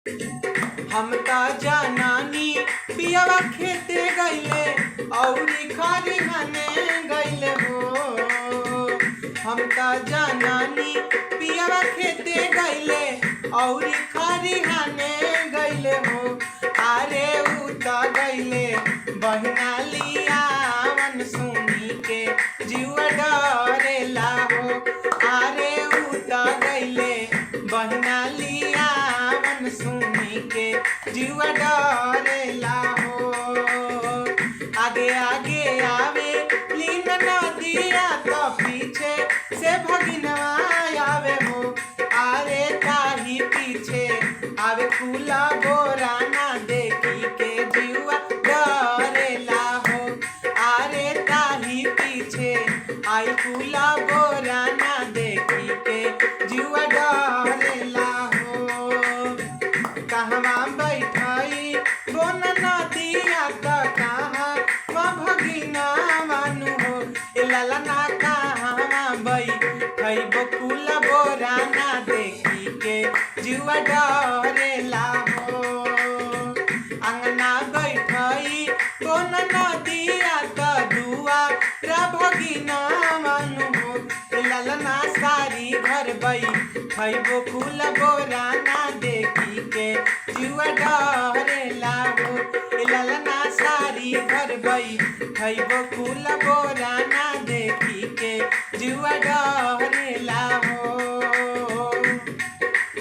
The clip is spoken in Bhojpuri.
हम ता जानानी पियवा खेते गईले औरी खरिहाने गईले हो। हम ता जानानी पियवा खेते गईले औरी खरिहाने गईले हो। अरे उ ता गईले बहिना लियावन सुनी के जीवा डरेला हो। अरे उ ता गईले बहिना लियावन सुनी के जीवा डरेला हो। आगे आगे आवे लीन नदिया तो पीछे से भगिनवा आवे हो। अरे ताही पीछे आवे खुला बोरा ना देखी के जीवा डरेला हो। अरे ताही पीछे आई खुला बोरा ना देखी के जीवा डरेला हो। कहवा बैठाई बोन नदिया त कहाँ भगिना मानु हो। लाला ना कहवा बैठाई बकुल बोरा ना देखी के जीवा डरेला हो। अंगना बैठाई बोन नदिया त दुआरा भगिना मानु हो। लाला ना सारी घर बैठाई बकुल बोरा ना देखी के जीवा डरेला हो। लाला ना सारी घर बैठाई बकुल बोरा ना देखी के जीवा डरेला।